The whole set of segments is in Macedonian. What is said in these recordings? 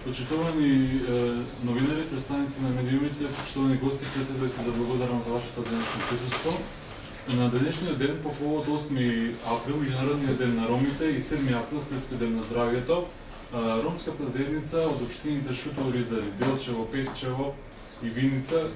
Почитувани новинари, представници на медиумите, почитувани гости, председател се заблагодарам за вашето денешно присъство. На денешниот ден, по повод 8 април, Меѓународниот ден на ромите и 7 април, Светски ден на здравието, ромската заедница од општините Шутово, Ризари, Делчево, Петчево и Виница,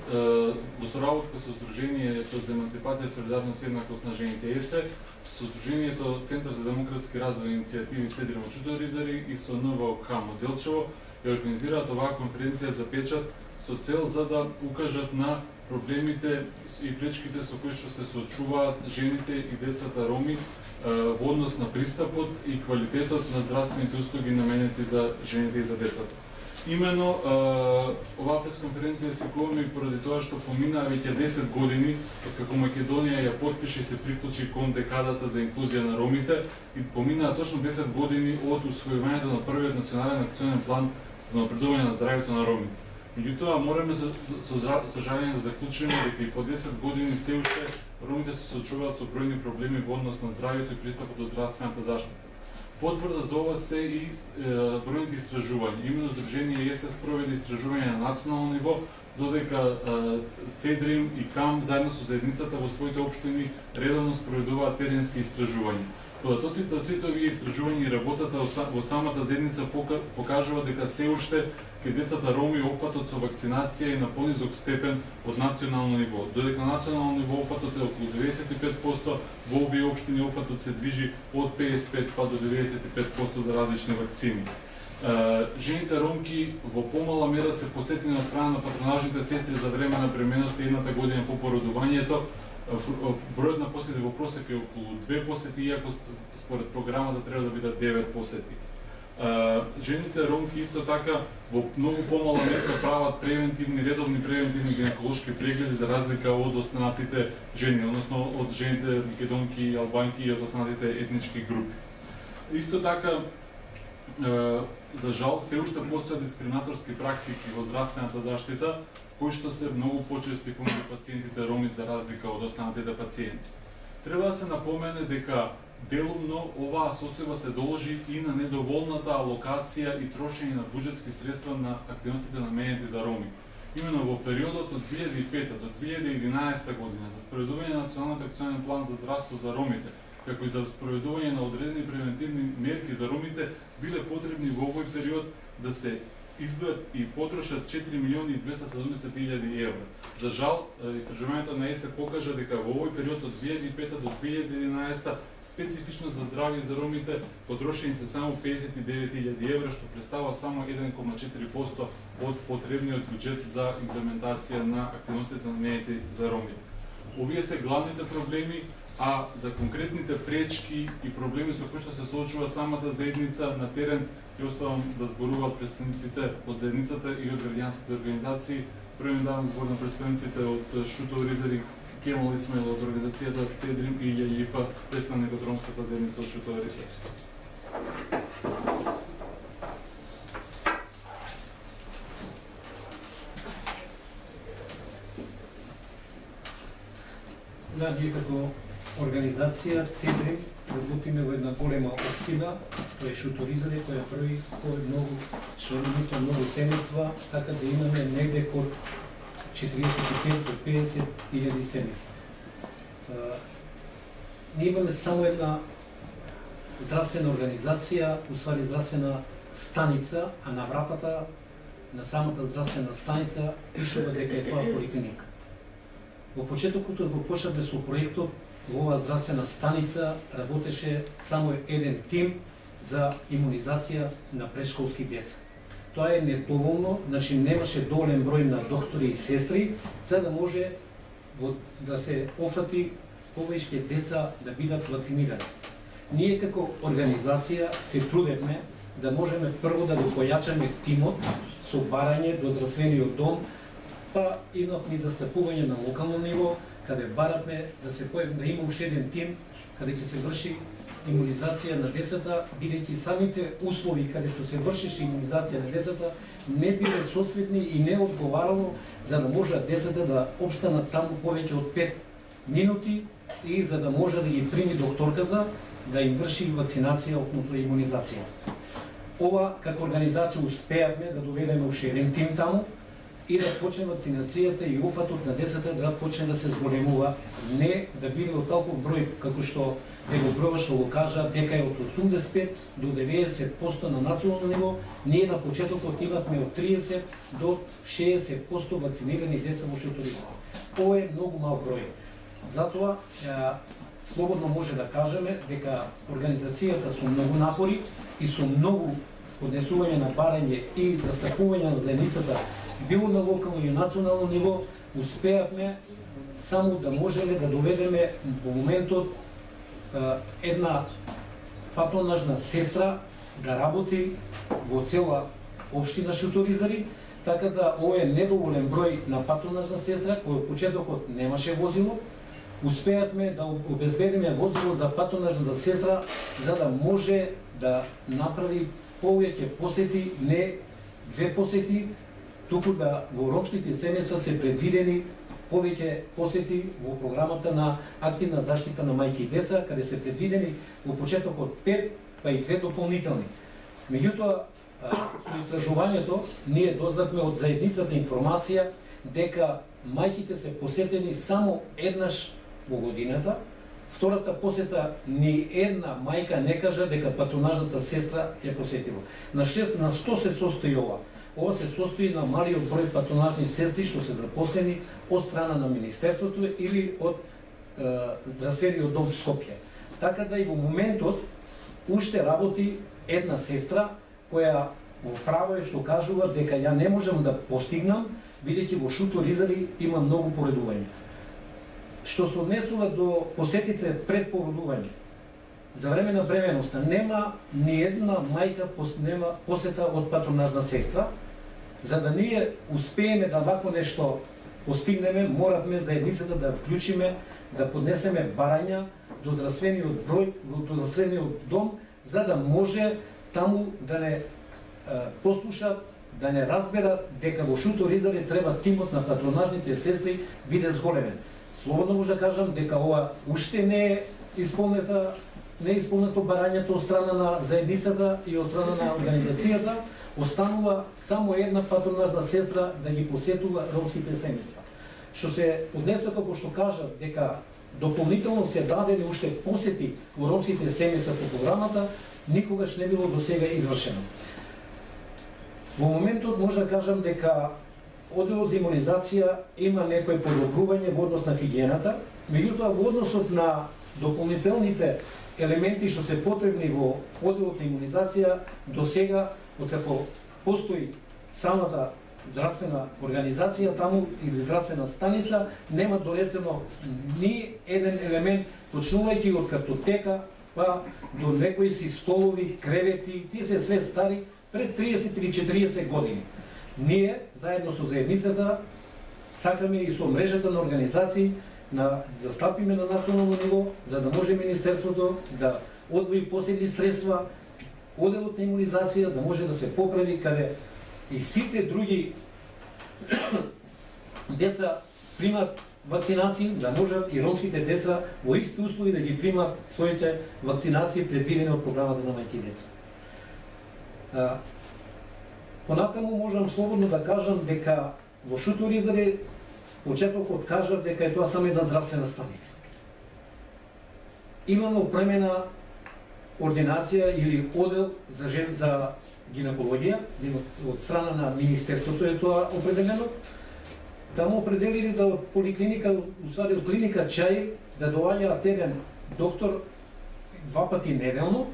во соработка со Сдруженијето за емансипација и солидарност и еднаквост на жените ЕСЕ, со Сдруженијето Центар за демократски развој и иницијативи Цедриво Шутово, Ризари и со НВО ХАМО Делчево, ја организираат оваа конференција за печат со цел за да укажат на проблемите и пречките со кои што се соочуваат жените и децата роми во однос на пристапот и квалитетот на здравствените услуги наменети за жените и за децата. Имено оваа пресконференција се свикуваме поради тоа што поминаа веќе 10 години од како Македонија ја потпише и се приклучи кон декадата за инклузија на ромите и поминаа точно 10 години од усвојувањето на првиот национален акционен план за напредување на здравјето на ромите. Меѓутоа, мораме со сожаление да заклучиме дека и по 10 години се уште ромите се соочуваат со бројни проблеми во однос на здравјето и пристапот до здравствената заштита. Потврда за ова се и бројните истражувања. Имено Сдружение ЕСЕ спроведе истражување на национално ниво, додека Цедрим и КАМ заедно со заедницата во своите општини редовно спроведуваат теренски истражувања. Податоците од сите овие истражувања и работата во самата заедница покажува дека се уште кај децата роми опфатот со вакцинација е на понизок степен од национално ниво, додека на национално ниво опфатот е околу 95%, во овие општини опфатот се движи од 55 па до 95% за различни вакцини. Жените ромки во помала мера се посетени од страна на патронажните сестри за време на бременоста едната година по породувањето. Бројот на посети во просек е околу 2 посети, иако според програмата треба да бидат 9 посети. Жените ромки исто така во многу помала мерка прават редовни превентивни гинеколошки прегледи за разлика од останатите жени, односно од жените македонки, албанки и од останатите етнички групи. Исто така, за жал, се уште постојат дискриминаторски практики во здравствената заштита, кои што се многу почести помеѓу пациентите роми за разлика од останатите пациенти. Треба да се напомене дека делумно оваа состојба се должи и на недоволната алокација и трошење на буџетски средства на активностите наменети за роми. Имено во периодот од 2005 до 2011 година за спроведување на Националниот акционен план за здравство за ромите, како и за спроведување на одредени превентивни мерки за ромите, биле потребни во овој период да се издвојат и потрошат 4.270.000 евра. За жал, истражувањето на ЕСЕ покажа дека во овој период од 2005 до 2011 специфично за здравје за ромите потрошени се само 59.000 евра, што представува само 1,4% од потребниот буџет за имплементација на активностите наменети за ромите. Овие се главните проблеми, а за конкретните пречки и проблеми со кои што се соочува самата заедница на терен, ќе оставам да зборуваат представниците од заедницата и од граѓанските организации. Првен давам збор на представниците од Шутово, Ризари, Кемал Исмаил од организацијата Цедрим и Јајифа, представник од ромската заедница од Шутово, Ризари. Да, ние како организација Цедрим работиме во една голема општина, тоа е Шутово, Ризари, која прави многу, што мислам, многу семејства, така да имаме негде код 45 до 50.000 семејства. Ние имаме само една здравствена организација, усвари здравствена станица, а на вратата на самата здравствена станица пишува дека е тоа поликлиника. Во почетокот кога почнавме со проектот, во оваа здравствена станица работеше само еден тим за имунизација на претшколски деца. Тоа е недоволно, значи немаше доволен број на доктори и сестри за да може да се офати повеќе деца да бидат вакцинирани. Ние како организација се трудевме да можеме прво да го појачаме тимот со барање до здравствениот дом, па имавме застапување на локално ниво, каде баравме да има уште еден тим каде ќе се врши имунизација на децата, бидејќи самите услови каде што се вршеше имунизација на децата не биле соодветни и не одговарало за да можат децата да обстанат таму повеќе од 5 минути и за да може да ги прими докторката да им врши вакцинација, односно имунизација. ова како организација успеавме да доведеме уште еден тим таму и да почне вакцинацијата и уфатот на децата да почне да се зголемува, не да биде од толков број како што него бројот што го кажа дека е од 85 до 90% на национално ниво. Ние на почетокот имавме од 30 до 60% вакцинирани деца во шуторизмот. Ова е многу мал број. Затоа слободно може да кажеме дека организацијата со многу напори и со многу поднесување на барање и застапување на заедницата, било на локално и национално ниво, успеавме само да можеме да доведеме во моментот една патронажна сестра да работи во цела општина Шуторизари, така да ова е недоволен број на патронажна сестра кој од почетокот немаше возило. Успеавме да обезбедиме возило за патронажната сестра за да може да направи повеќе посети, не 2 посети, туку да во ромските семејства се предвидени повеќе посети во програмата на активна заштита на мајки и деца, каде се предвидени во почетокот 5, па и 2 дополнителни. Меѓутоа, со истражувањето ние дознавме од заедницата информација дека мајките се посетени само еднаш во годината. Втората посета ни една мајка не кажа дека патронажната сестра ја посетила. На што се состои ова? Ова се состои на малиот број патронажни сестри што се запослени од страна на Министерството или од Здравствениот дом Скопје. Така да и во моментот уште работи една сестра која во право е што кажува дека ја не можам да постигнам, бидејќи во Шуторизари има многу поредување. Што се однесува до посетите пред породување, за време на бременоста нема ни една мајка нема посета од патронажна сестра. За да ние успееме да вако нешто постигнеме, моравме заедницата да вклучиме, да поднесеме барања до здравствениот број, до здравствениот дом, за да може таму да не послушат, да не разберат дека во Шуторизари треба тимот на патронажните сестри биде зголемен. Слободно може да кажам дека ова уште не е исполнето барањето од страна на заедницата и од страна на организацијата. Останува само една патронажна сестра да ги посетува ромските семејства. Што се однесува како што кажа дека дополнително се дадени уште посети во ромските семејства по програмата, никогаш не било досега извршено. Во моментот може да кажам дека одделот за имунизација има некој подобрување во однос на хигиената, меѓутоа во односот на дополнителните елементи што се потребни во одделот на имунизација, до сега, откако постои самата здравствена организација таму или здравствена станица, нема донесено ни еден елемент, почнувајќи од картотека па до некои си столови, кревети, тие се све стари пред 30 или 40 години. Ние, заедно со заедницата, сакаме и со мрежата на организации да застапиме на национално ниво, за да може Министерството да одвои посебни средства, одделот на имунизација да може да се поправи, каде и сите други деца примат вакцинации, да можат и ромските деца во исти услови да ги примат своите вакцинации предвидени од програмата на мајки и деца. Понатаму можам слободно да кажам дека во Шуторизари почетокот кажав дека е тоа само една здравствена станица. Имаме опремена ординација или одел за гинекологија, од страна на Министерството е тоа определено. Таму определили да од поликлиника, усади од клиника Чај, да доаѓаат еден доктор 2 пати неделно.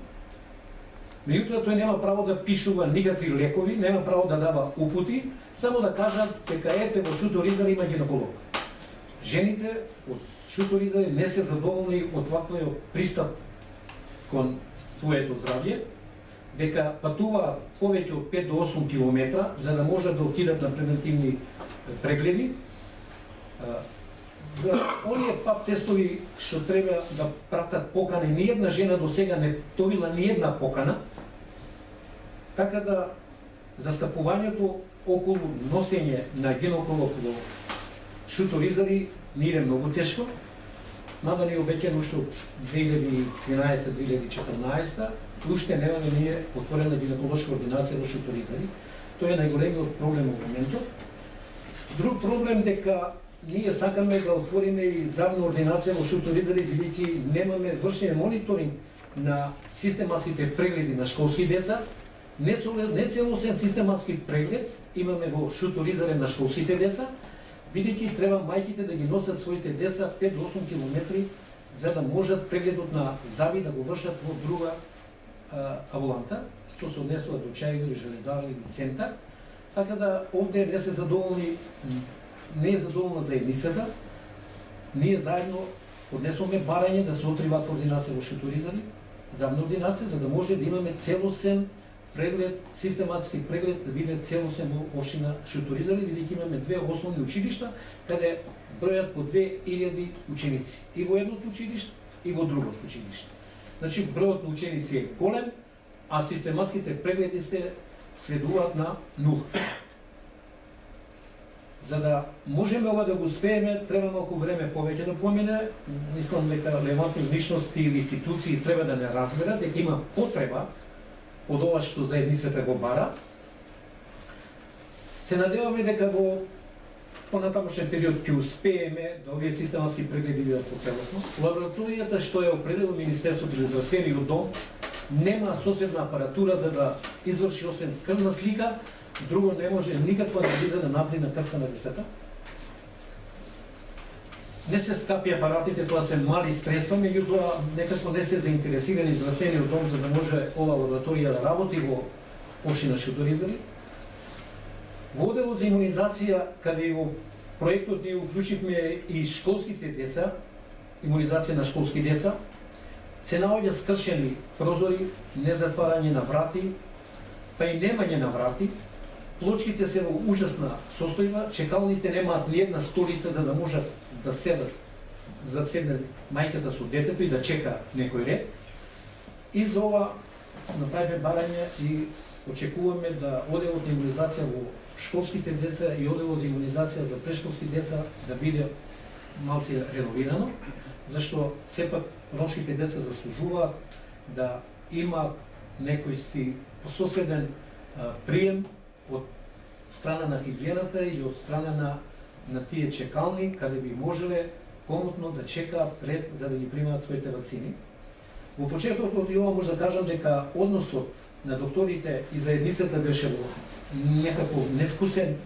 Меѓутоа тој нема право да пишува никакви лекови, нема право да дава упути, само да кажат дека ете во Шуторизари има гинеколог. Жените од Шуторизари не се задоволни од ваквиот пристап кон своето здравје, дека патуваат повеќе од 5 до 8 километра за да можат да отидат на превентивни прегледи. За оние пап тестови што треба да пратат покани, ни една жена до сега не добила ни една покана, така да застапувањето околу носење на гинеколог во Шуторизари ни иде многу тешко, мада ни обеќано уште 2013-2014, уште немаме ние отворена гинеколошка ординација во Шуторизари. Тоа е најголемиот проблем во моментот. Друг проблем дека ние сакаме да отвориме и забна ординација во Шуторизари, бидејќи немаме вршен мониторинг на систематските прегледи на школски деца. Не целосен систематски преглед имаме во Шуторизари на школските деца, бидејќи треба мајките да ги носат своите деца 5 до 8 километри за да можат прегледот на заби да го вршат во друга амбуланта, што се однесува до Чајево или Железара или центар. Така да овде не се задоволни, не е задоволна заедницата. Ние заедно поднесуваме барање да се отрива ординација во Шуторизари, забна ординација, за да може да имаме целосен преглед, систематски преглед да биде целосен во општина Шуторизари, бидејќи имаме две основни училишта каде бројат по 2000 ученици и во едното училиште и во другото училиште. Значи бројот на ученици е голем, а систематските прегледи се следуваат на нула. За да можеме ова да го успееме, треба малку време повеќе да помине. Мислам дека релевантни личности или институции треба да не разберат дека има потреба од ова што заедницата го бара. Се надеваме дека во понатамошен период ќе успееме да овие систематски прегледи бидат во целосно. Лабораторијата што е определило Министерството за здравствениот дом нема соседна апаратура за да изврши освен крвна слика, друго не може никаква анализа да направи на крвта на децата. Не се скапи апаратите, тоа се мали средства, меѓутоа некако не се заинтересирани здравствениот дом за да може ова лабораторија да работи во општина Шуторизари. Во оделот за имунизација, каде и во проектот ние уклучивме и школските деца, имунизација на школски деца, се наоѓа скршени прозори, незатварање на врати, па и немање на врати, плочките се во ужасна состојба, чекалните немаат ни една столица за да можат да седат, за да седне мајката со детето и да чека некој ред. И за ова направиме барање и очекуваме да оделот на имунизација во школските деца и оделот за имунизација за прешколски деца да биде малце реновирано, зашто сепак ромските деца заслужуваат да има некој си пососеден прием од страна на хигиената или од страна на тие чекални, каде би можеле комотно да чекаат ред за да ги примаат своите вакцини. Во почетокот од ова може да кажам дека односот на докторите и заедницата беше во некаков невкусен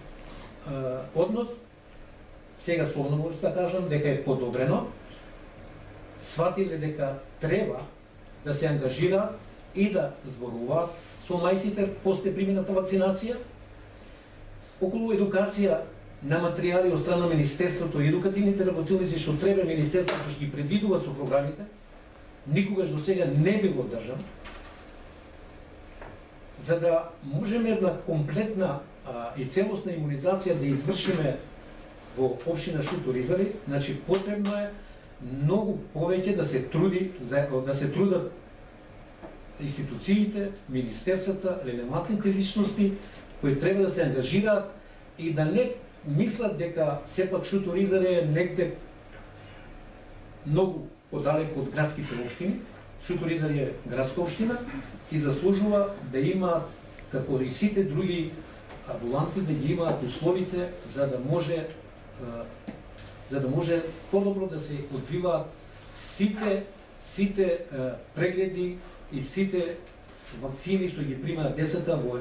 однос. Сега словно може да кажам дека е подобрено. Сватиле дека треба да се ангажираат и да зборуваат со мајките после примената вакцинација. Околу едукација на материјали од страна на Министерството и едукативните работилници што треба Министерството што ги предвидува со програмите, никогаш до сега не било одржан. За да можеме една комплетна и целосна имунизација да извршиме во општина Шуторизари, значи потребно е многу повеќе да се трудат институциите, министерствата, релевантните личности кои треба да се ангажираат и да не мислат дека сепак Шуторизари е негде многу подалеку од градските општини. Шуторизари е градска општина и заслужува да има, како и сите други амбуланти, да ги имаат условите за да може подобро да се одвиваат сите прегледи и сите вакцини што ги примаат децата во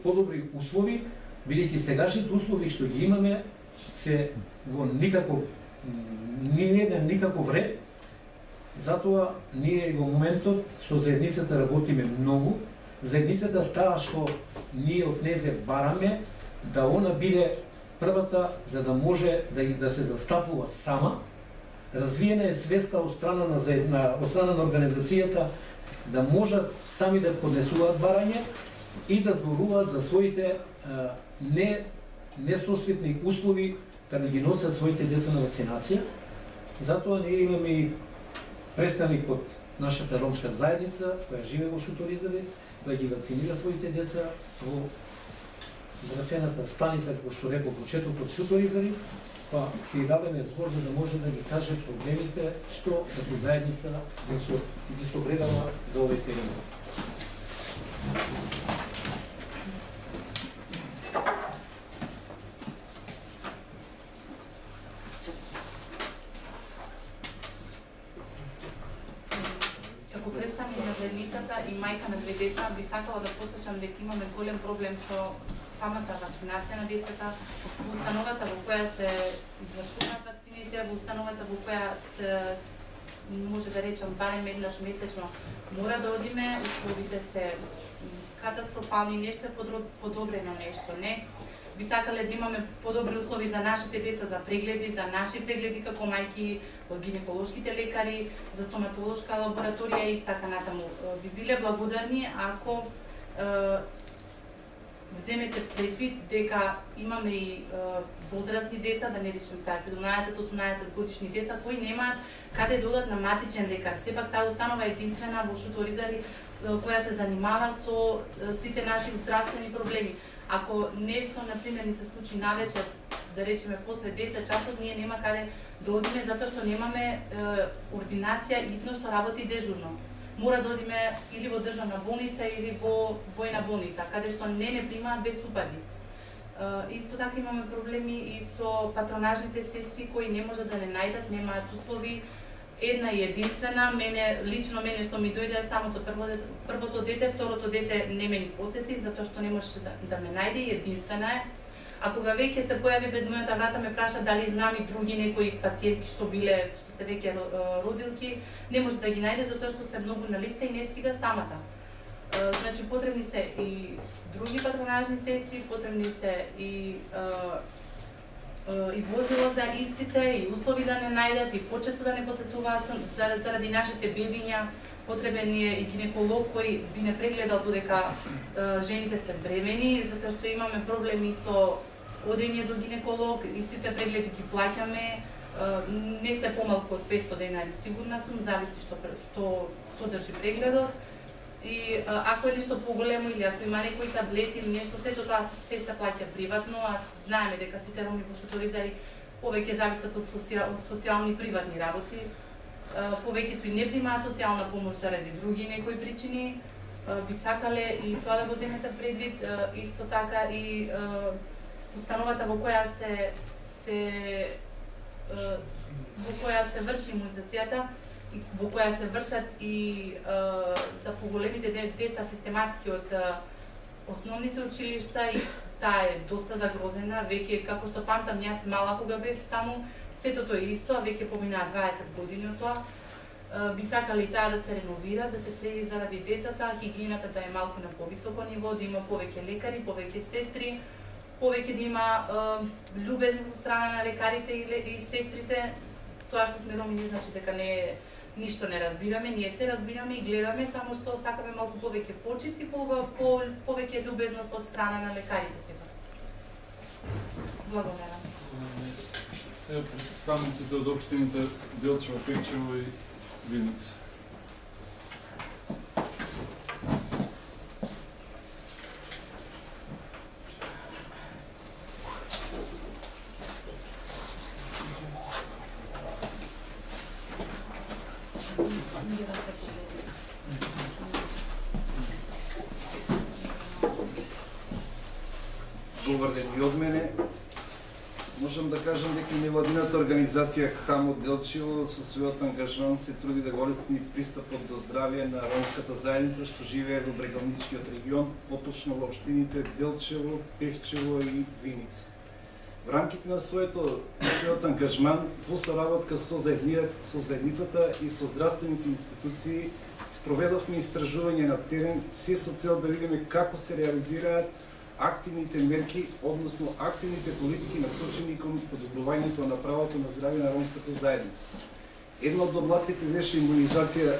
подобри услови, бидејќи сегашните услови што ги имаме се во никаков ред. Затоа ние во моментот со заедницата работиме многу. Заедницата таа што ние од незе бараме да она биде првата за да може да се застапува сама. Развиена е свеста од страна на организацијата да можат сами да поднесуваат барање и да зборуваат за своите несосветни услови каде ги носат своите деца на вакцинација. Затоа ние имаме и представник од нашата ромска заедница која живее во Шуторизари, која ги вакцинира своите деца во здравствената станица, како што рекол почетокот Шуторизари, па ќе дадеме збор за да може да ни каже проблемите што како заедница ги согледала за овој терен. Како представник на заедницата и мајка на две деца, би сакала да посочам дека имаме голем проблем со самата вакцинација на децата, во установата во која се извршуваат вакцините, во установата во која се, може да речам, барем еднаш месечно мора да одиме, условите се катастрофални, нешто е подобрено, нешто не. Би сакале да имаме подобри услови за нашите деца, за прегледи, за наши прегледи како мајки, од гинеколошките лекари, за стоматолошка лабораторија и така натаму. Би биле благодарни ако вземете предвид дека имаме и возрастни деца, да не речем сега 17-18 годишни деца кои немаат каде да одат на матичен лекар. Сепак таа установа е единствена во Шуторизари која се занимава со сите наши здравствени проблеми. Ако нешто, например, ни се случи навечер, да речеме после 10 часот, ние нема каде да одиме затоа што немаме ординација идно што работи дежурно. Мора да одиме или во државна болница или во војна болница, каде што не примаат без упади. Исто така имаме проблеми и со патронажните сестри кои не може да не најдат, немаат услови. Една и единствена, лично мене што ми дојде само со првото дете, второто дете не ме ни посети, затоа што не можеше да ме најде и единствена е. А кога веќе се појави пред мојата врата ме праша дали знам и други некои пациентки што се веќе родилки, не може да ги најде затоа што се многу на листа и не стига самата. Значи потребни се и други патронажни сестри, потребни се и возила за истите, и услови да не најдат, и почесто да не посетуваат заради нашите бебиња. Потребен е и гинеколог кој би не прегледал додека жените се бремени, затоа што имаме проблеми со одење до гинеколог, истите прегледи ги плаќаме, не се помалку од 500 денари, сигурна сум, зависи што содржи прегледот. И ако е нешто поголемо или ако има некои таблети или нешто, сето тоа се плаќа приватно, а знаеме дека сите роми во Шуторизари повеќе зависат од социјални приватни работи, повеќето и не примаат социјална помош заради други некои причини. Би сакале и тоа да го земете предвид, исто така и установата во која се врши имунизацијата, во која се вршат и за поголемите деца систематски од основните училишта, и таа е доста загрозена, веќе како што памтам јас мала кога бев таму, сетото е исто, а веќе поминаа 20 години од тоа. Би сакале и таа да се реновира, да се следи заради децата, хигиената да е малку на повисоко ниво, да има повеќе лекари, повеќе сестри, повеќе да има љубезност од страна на лекарите и сестрите. Тоа што сме роми не значи дека ништо не разбираме, ние се разбираме и гледаме, само што сакаме малку повеќе почит и повеќе љубезност од страна на лекарите сепак. Благодарам. Ево представниците од општините Делчево, Пекчево и Виница. Добар ден и од мене. Можам да кажам дека невладината организација КХАМ од Делчево со својот ангажман се труди да го олесни пристапот до здравје на ромската заедница што живее во Брегалничкиот регион, поточно во општините Делчево, Пехчево и Виница. В рамките на својот ангажман во соработка со заедницата и со здравствените институции спроведовме истражување на терен се со цел да видиме како се реализираат активните мерки, односно активните политики насочени кон подобрувањето на правото на здравје на ромската заедница. Една од областите беше имунизација,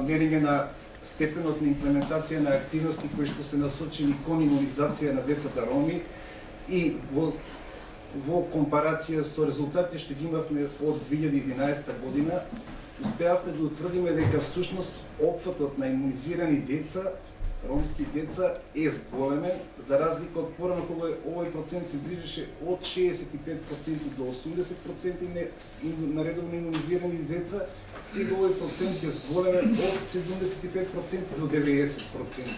мерење на степенот на имплементација на активности кои што се насочени кон имунизација на децата роми, и во компарација со резултатите што ги имавме од 2011 година, успеавме да утврдиме дека всушност опфатот на имунизирани деца ромски деца е зголемен, за разлика од порано кога овој процент се движеше од 65% до 80% на редовно имунизирани деца, сега овој процент е зголемен од 75% до 90%.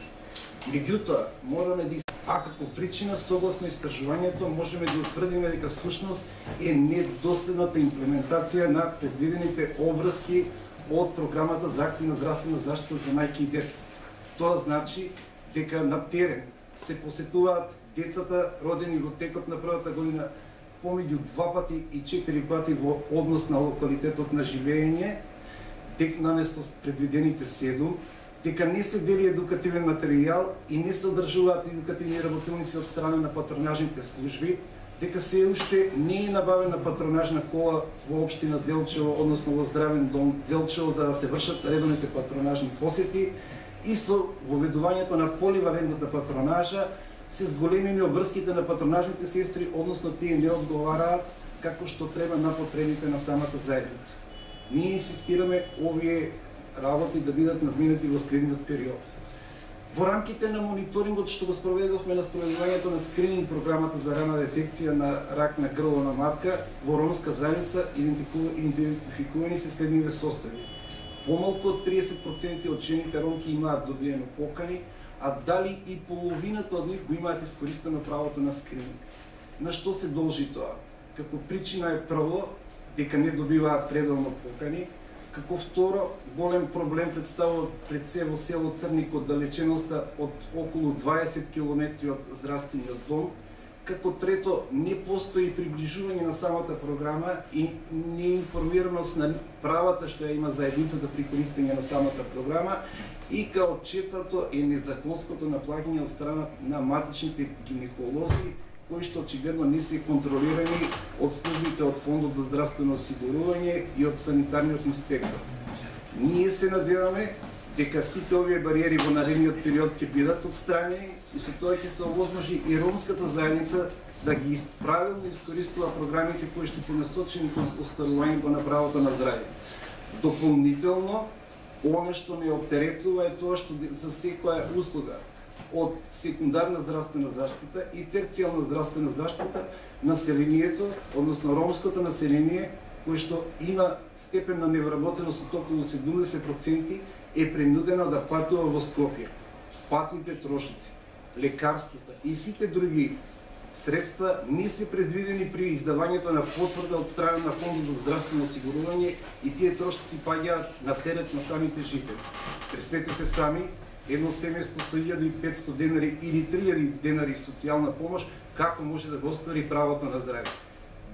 Меѓутоа, мораме да како причина, согласно истражувањето, можеме да утврдиме дека всушност е недоследната имплементација на предвидените обврски од програмата за активна здравствена заштита за мајки и деца. Тоа значи дека на терен се посетуваат децата родени во текот на првата година помеѓу 2 пати и 4 пати во однос на локалитетот на живење, наместо предвидените 7, дека не се дели едукативен материјал и не се одржуваат едукативни работилници од страна на патронажните служби, дека се уште не е набавена патронажна кола во општина Делчево, односно во здравен дом Делчево, за да се вршат редовните патронажни посети, и со воведувањето на поливалентната патронажа се зголемени обврските на патронажните сестри, односно тие не одговараат како што треба на потребите на самата заедница. Ние инсистираме овие работи да бидат надминати во следниот период. Во рамките на мониторингот што го спроведовме на спроведувањето на скрининг програмата за рана детекција на рак на грловна матка, во ромска заедница идентификувани се следниве состојби. Помалку од 30% од жените ромки имаат добиено покани, а дали и половината од нив го имаат искористено правото на скрининг. На што се должи тоа? Како причина е прво дека не добиваат редовно покани, како второ голем проблем представува пред се во село Црник оддалеченоста од околу 20 км од здравствениот дом, како трето не постои приближување на самата програма и неинформираност на правата што ја има заедницата при користење на самата програма, и као четврто е незаконското наплаќање од страна на матичните гинеколози, кои што очигледно не се контролирани од службите од Фондот за здравствено осигурување и од санитарниот инспектор. Ние се надеваме дека сите овие бариери во наредниот период ќе бидат отстранени и со тоа ќе се овозможи и ромската заедница да ги правилно искористува програмите кои ще се насочени кон остварувањето на правото на здравје. Дополнително, она што не оптеретува е тоа што за секоја услуга од секундарна здравствена заштита и терцијална здравствена заштита населението, односно ромското население, кој што има степен на невработеност од околу 70%, е принудено да патува во Скопје. Патните трошици, лекарствата и сите други средства не се предвидени при издавањето на потврда од страна на Фондот за здравствено осигурување и тие трошици паѓаат на терет на самите жители. Пресметете сами, едно семејство со 1500 денари или 3000 денари социјална помош, како може да го оствари правото на здравје.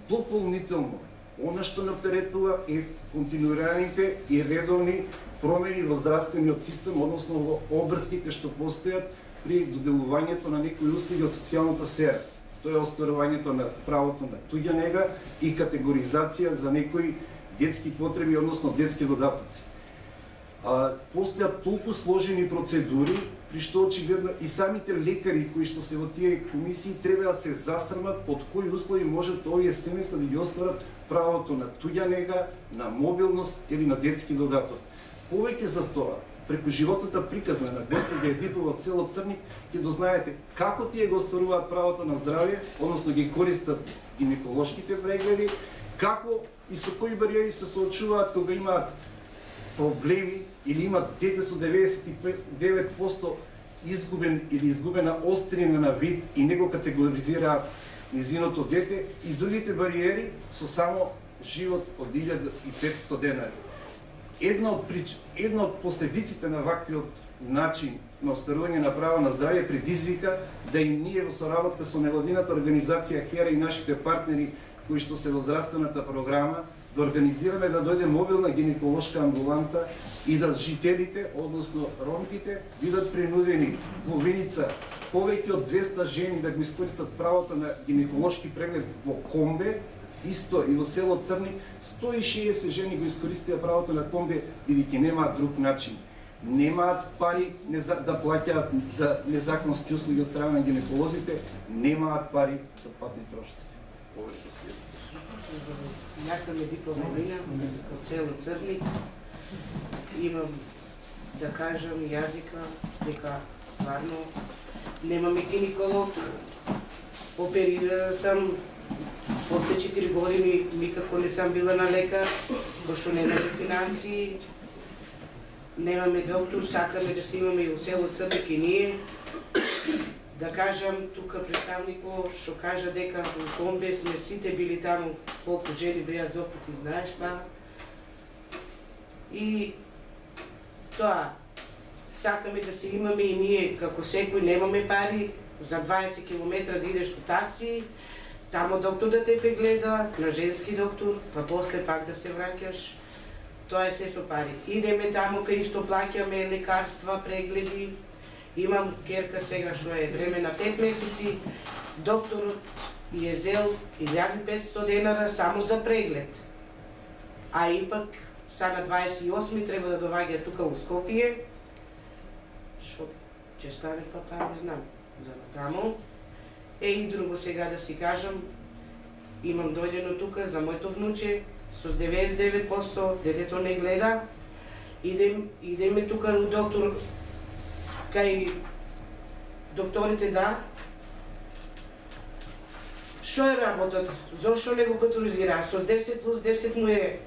Дополнително, она што не оптеретува е континуираните и редовни промени во здравствениот систем, односно во обврските што постојат при доделувањето на некои услуги од социјалната сфера. Тоа е остварувањето на правото на туѓа нега и категоризација за некои детски потреби, односно детски додатоци. Постојат толку сложени процедури, при што очигледно и самите лекари кои што се во тие комисии треба да се засрмат под кои услови можат овие семејства да ги остварат правото на туѓа нега, на мобилност или на детски додаток. Повеќе за тоа, преку животната приказна на господја Едипова од село Црник, ќе дознаете како тие го остваруваат правото на здравје, односно ги користат гинеколошките прегледи, како и со кои бариери се соочуваат кога имаат проблеми или имат дете со 99% изгубен или изгубена острина на вид и не го категоризираат незиното дете, и другите бариери со само живот од 1500 денари. Една од последиците на ваквиот начин на остварување на право на здравје предизвика да и ние во соработка со невладината организација ХЕРА и нашите партнери кои што се во здравствената програма да организираме да дојде мобилна гинеколошка амбуланта и да жителите, односно ромките, бидат принудени во Виница повеќе од 200 жени да го искористат правото на гинеколошки преглед во Комбе, исто и во село Црник 160 жени го искористија правото на Комбе, бидејќи немаат друг начин. Немаат пари да плаќаат за незаконски услуги од страна на гинеколозите, немаат пари за патни трошици. Јас сум Едипова Марина од село Црник. Имам да кажам јазика, дека стварно немаме гинеколог. Оперирана сам после 4 години, никако не сам била на лекар, пошто немаме финанси, немаме доктор, сакаме да се имаме и у село Цртек и ние. Да кажам, тука представнико што кажа дека у Комбе сме сите били таму, колку жени беа зопити, знаеш па. И тоа, сакаме да се имаме и ние, како секој немаме пари, за 20 км да идеш со такси, тамо доктор да те прегледа, на женски доктор, па после пак да се враќаш. Тоа е се со пари. Идеме тамо кај исто плаќаме лекарства, прегледи. Имам керка сега што е време на 5 месеци, докторот е зел 1500 денара само за преглед. А ипак са на 28 треба да доваѓа тука у Скопје. Што ќе стане па не знам. За тамо. И друго сега да си кажам, имам дојдено тука за моето внуче, со 99% детето не гледа. Идеме тука у доктор, кај докторите да. Што е работата? Зошто не го катализира? Со 10 плюс 10 му е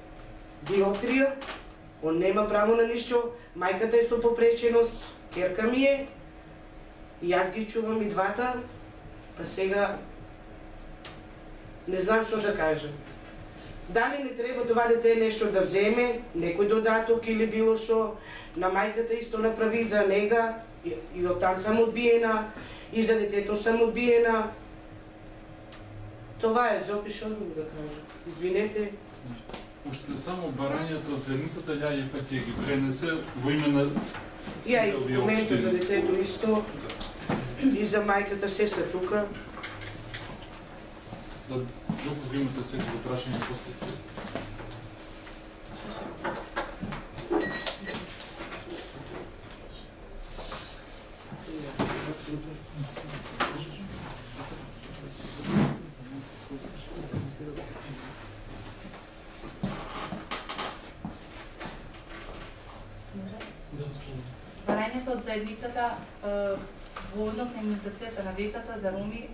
диоптрија, он нема право на ништо, мајката е со попреченост, керка ми е, јас ги чувам и двата, па сега не знам што да кажам. Дали не треба това дете нешто да вземе, некој додаток или било што, на мајката исто направи за нега, и оттам сам одбиена, и за детето сам одбиена. Това е, Зопи, што друго да кажам? Извинете. Уште само барањето од зерницата ја пак ќе ги пренесе во име на Ја и сите овие документот за општини. детето исто, и за мајката се са тука. Да, доколку имате секој прашање после. Барањето од заедницата во однос на имунизацијата на децата за роми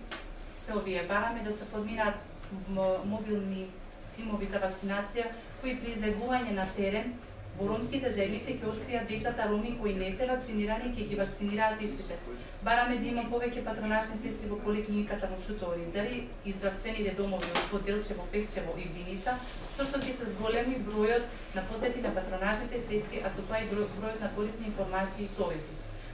се овие. Бараме да се формираат мобилни тимови за вакцинација кои при излегување на терен во ромските заедници ќе откријат децата роми кои не се вакцинирани и ќе ги вакцинираат истите. Бараме да има повеќе патронажни сестри во поликлиниката во Шуто-Оризари и здравствените домови во Делчево, Пекчево и Виница, со што ќе се зголеми бројот на посети на патронажните сестри, а со тоа и бројот на корисни информации и совети.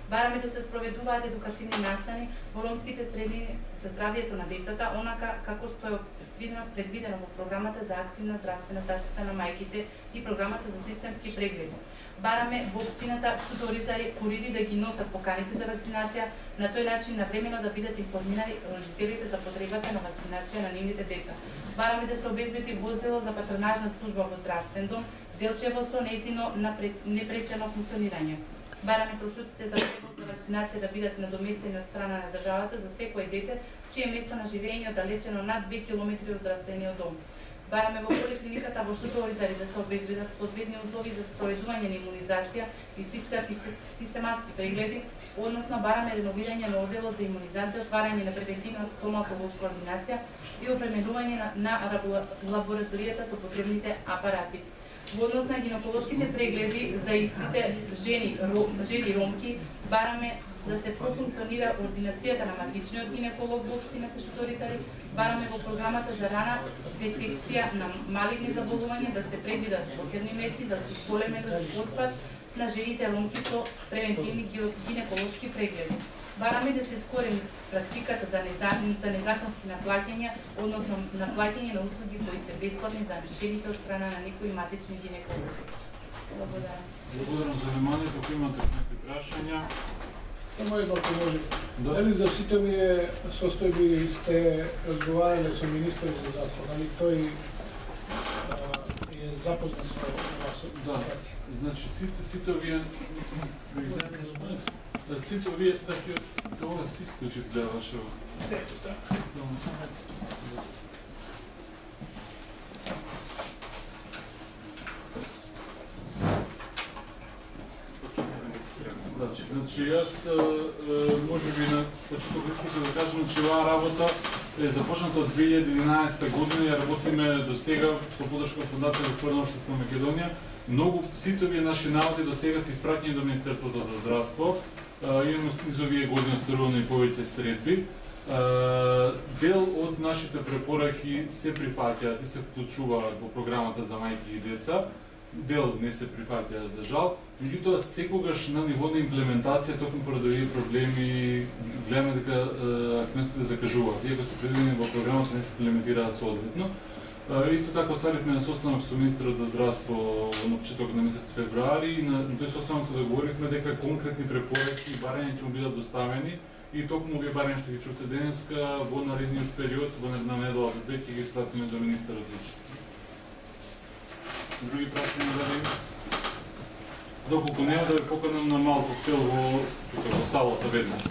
Бараме да се спроведуваат едукативни настани во ромските средини за здравјето на децата, онака како што е предвидено во програмата за активна здравствена заштита на мајките и програмата за системски прегледи. Бараме во општината Шуто-Оризари курири да ги носат поканите за вакцинација, на тој начин навремено да бидат информирани родителите за потребата на вакцинација на нивните деца. Бараме да се обезбеди возило за патронажна служба во здравствен дом, Делчево со нејзино непречено функционирање. Бараме трошоците за превоз за вакцинација да бидат надоместени од страна на државата за секое дете чие место на живење е далечено над 2 километри од здравствениот дом. Бараме во поликлиниката во Шуто-Оризари да се обезбедат соодветни услови за спроведување на имунизација и систематски прегледи, односно бараме реновирање на одделот за имунизација, отварање на превентивна стоматолошка ординација и опременување на лабораторијата со потребните апарати. Во однос на гинеколошките прегледи за истите жени ромки, бараме да се профункционира ординацијата на матичниот гинеколог во општината Шуто-Оризари, бараме во програмата за рана детекција на малигни заболувања да се предвидат посебни мерки за зголемен отфат на жените ромки со превентивни гинеколошки прегледи. Бараме да се скорени практиката за незаконски наплаќања, односно наплаќање на услуги кои се бесплатни за жените од страна на некои матични гинеколози. Благодарам. Благодарам за вниманието, ако имате некои прашања. Само едно ако може. Дали за сите овие состојби сте разговарале со министер за здравство, дали тој е запознат со оваа ситуација? Значи сите овие сите овие ова се исклучи изгледаше. Значи јас можеби на почетокот да кажам че оваа работа е започната од 2011 година, ја работиме до сега со подршка од Фондација за отворено општество на Македонија. Многу сите овие наши наводи до сега се испратени до Министерството за здравство. Имаме низ овие години остварувано и повеќе средби. Дел од нашите препораки се прифаќаат и се вклучуваат во програмата за мајки и деца. Дел не се прифаќа за жал, меѓутоа секогаш на ниво на имплементација токму поради овие проблеми гледаме дека активностите закажуваат. Иако се предвидени во програмата не се имплементираат соодветно. Исто така оставивме на состанок со министерот за здравство на почетокот на месец февруари и на тој состанок се договоривме дека конкретни препораки и барања ќе му бидат доставени и токму овие барања што ги чувате денеска во наредниот период, во една недела до две ќе ги испратиме до министерот лично. Други прашања дали? Доколку нема да ве поканам на мал коктел во салата веднаш.